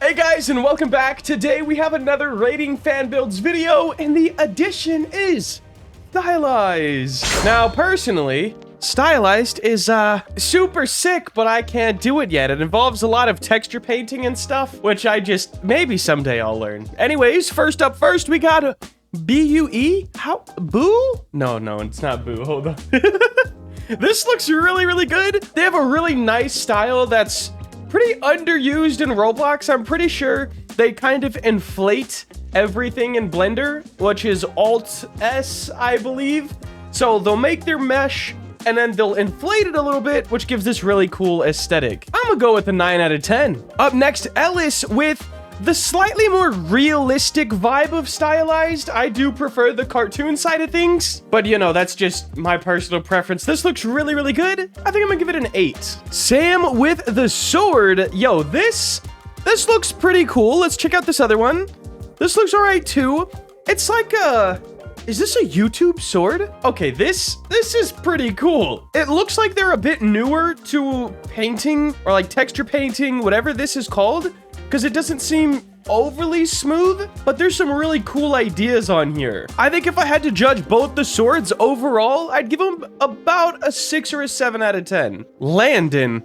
Hey guys, and welcome back. Today we have another rating fan builds video, and the addition is Stylized. Now, personally, Stylized is super sick, but I can't do it yet. It involves a lot of texture painting and stuff, which maybe someday I'll learn. Anyways, first, we got B-U-E? How? Boo? No, it's not Boo. Hold on. This looks really good. They have a really nice style that's pretty underused in Roblox. I'm pretty sure they kind of inflate everything in Blender, which is Alt-S, I believe. So they'll make their mesh and then they'll inflate it a little bit, which gives this really cool aesthetic. I'm gonna go with a 9 out of 10. Up next, Ellis with the slightly more realistic vibe of Stylized. I do prefer the cartoon side of things, but you know, that's just my personal preference. This looks really good. I think I'm gonna give it an 8. Sam with the sword. Yo, this looks pretty cool. Let's check out this other one. This looks all right too. It's like is this a YouTube sword? Okay, this is pretty cool. It looks like they're a bit newer to painting or like texture painting, whatever this is called, because it doesn't seem overly smooth, but there's some really cool ideas on here. I think if I had to judge both the swords overall, I'd give them about a 6 or a 7 out of 10. Landon.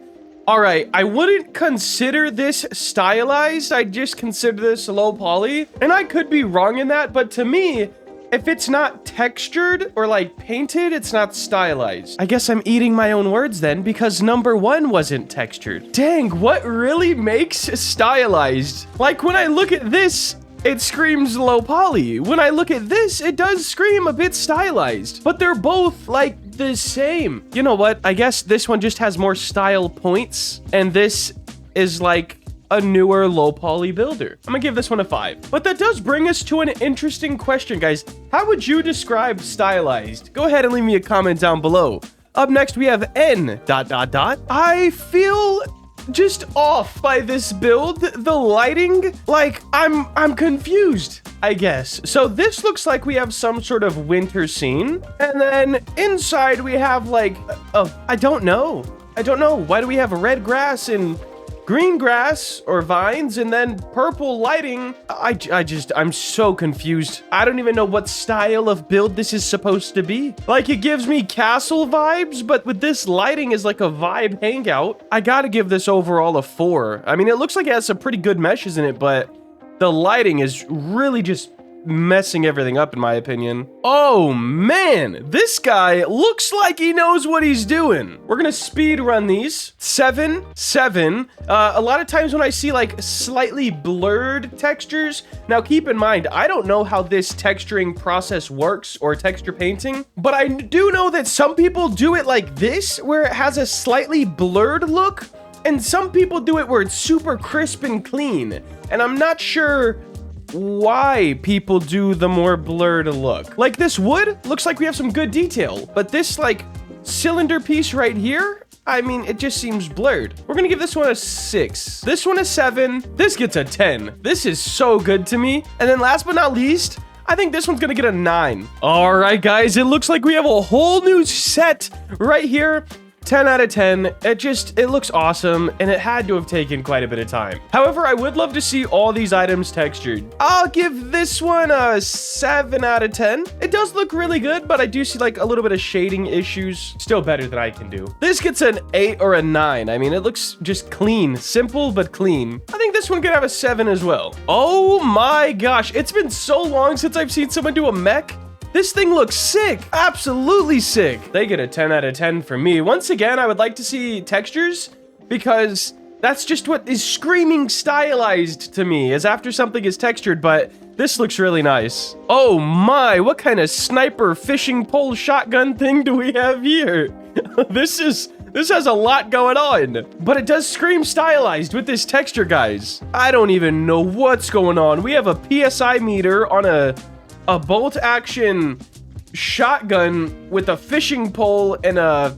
All right, I wouldn't consider this stylized. I'd just consider this low poly, and I could be wrong in that, but to me, if it's not textured or like painted, it's not stylized. I guess I'm eating my own words then, because number 1 wasn't textured. Dang, what really makes stylized? Like when I look at this, it screams low poly. When I look at this, it does scream a bit stylized, but they're both like the same. You know what? I guess this one just has more style points, and this is like a newer low poly builder. I'm gonna give this one a 5. But that does bring us to an interesting question, guys. How would you describe Stylized? Go ahead and leave me a comment down below. Up next, we have N ... I feel just off by this build. The lighting, like I'm confused, I guess. So this looks like we have some sort of winter scene, and then inside we have like I don't know. Why do we have red grass and green grass or vines and then purple lighting? I'm so confused. I don't even know what style of build this is supposed to be. Like, it gives me castle vibes, but with this lighting is like a vibe hangout. I gotta give this overall a 4. I mean, it looks like it has some pretty good meshes in it, but the lighting is really just messing everything up in my opinion. Oh man, this guy looks like he knows what he's doing. We're gonna speed run these. 7. A lot of times when I see like slightly blurred textures, now keep in mind, I don't know how this texturing process works or texture painting, but I do know that some people do it like this, where it has a slightly blurred look, and some people do it where it's super crisp and clean, and I'm not sure why people do the more blurred look. Like this wood looks like we have some good detail, but this like cylinder piece right here, I mean, it just seems blurred. We're gonna give this one a 6. This one a 7. This gets a 10. This is so good to me. And then last but not least, I think this one's gonna get a 9. All right, guys, it looks like we have a whole new set right here. 10 out of 10. It looks awesome, and it had to have taken quite a bit of time. However, I would love to see all these items textured. I'll give this one a 7 out of 10. It does look really good, but I do see like a little bit of shading issues. Still better than I can do. This gets an 8 or a 9. I mean, it looks just clean. Simple, but clean. I think this one could have a 7 as well. Oh my gosh. It's been so long since I've seen someone do a mech. This thing looks sick. Absolutely sick. They get a 10 out of 10 from me. Once again, I would like to see textures, because that's just what is screaming stylized to me, is after something is textured, but this looks really nice. Oh my, what kind of sniper fishing pole shotgun thing do we have here? This has a lot going on, but it does scream stylized with this texture, guys. I don't even know what's going on. We have a PSI meter on a bolt action shotgun with a fishing pole and a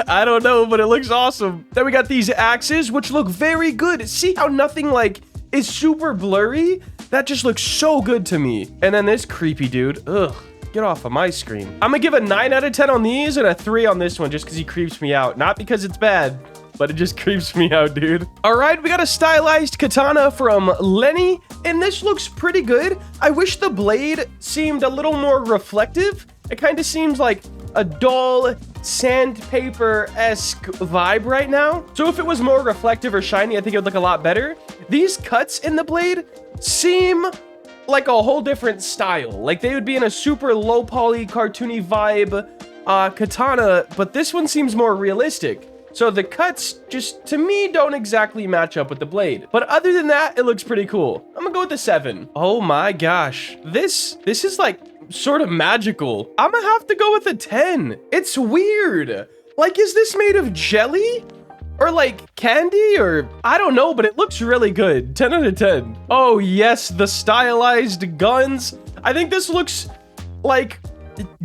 I don't know, but it looks awesome. Then we got these axes, which look very good. See how nothing like is super blurry? That just looks so good to me. And then this creepy dude, ugh, get off of my screen. I'm gonna give a 9 out of 10 on these and a 3 on this one, just because he creeps me out. Not because it's bad, but it just creeps me out, dude. All right, we got a stylized katana from Lenny, and this looks pretty good. I wish the blade seemed a little more reflective. It kind of seems like a dull sandpaper-esque vibe right now. So if it was more reflective or shiny, I think it would look a lot better. These cuts in the blade seem like a whole different style. Like they would be in a super low poly, cartoony vibe katana, but this one seems more realistic. So the cuts just, to me, don't exactly match up with the blade. But other than that, it looks pretty cool. I'm gonna go with the 7. Oh my gosh. This is like sort of magical. I'm gonna have to go with a 10. It's weird. Like, is this made of jelly? Or like candy? Or I don't know, but it looks really good. 10 out of 10. Oh yes, the stylized guns. I think this looks like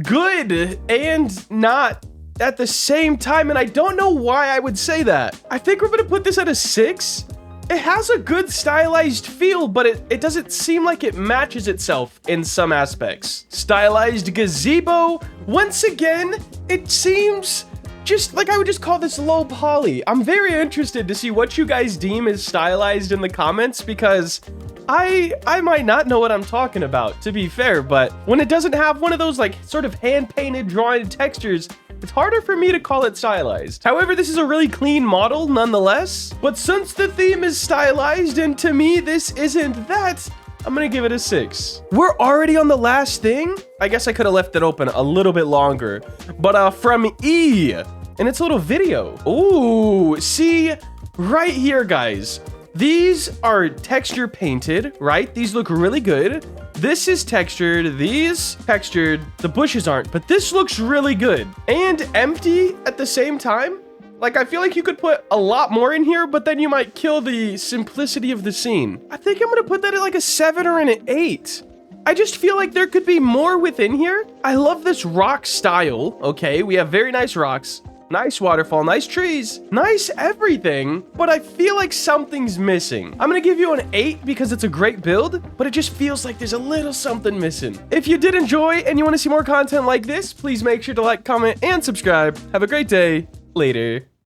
good and not at the same time, and I don't know why I would say that. I think we're gonna put this at a 6. It has a good stylized feel, but it doesn't seem like it matches itself in some aspects. Stylized gazebo. Once again, it seems just like I would just call this low poly. I'm very interested to see what you guys deem is stylized in the comments, because I might not know what I'm talking about, to be fair, but when it doesn't have one of those like sort of hand-painted drawn textures, it's harder for me to call it stylized. However, this is a really clean model nonetheless, but since the theme is stylized and to me this isn't that, I'm gonna give it a 6. We're already on the last thing? I guess I could have left it open a little bit longer, but from E, and it's a little video. Ooh, see right here, guys. These are texture painted, right? These look really good. This is textured, these textured, the bushes aren't, but this looks really good. And empty at the same time. Like, I feel like you could put a lot more in here, but then you might kill the simplicity of the scene. I think I'm gonna put that at like a 7 or an 8. I just feel like there could be more within here. I love this rock style, okay? We have very nice rocks. Nice waterfall, nice trees, nice everything, but I feel like something's missing. I'm gonna give you an 8 because it's a great build, but it just feels like there's a little something missing. If you did enjoy and you want to see more content like this, please make sure to like, comment, and subscribe. Have a great day. Later.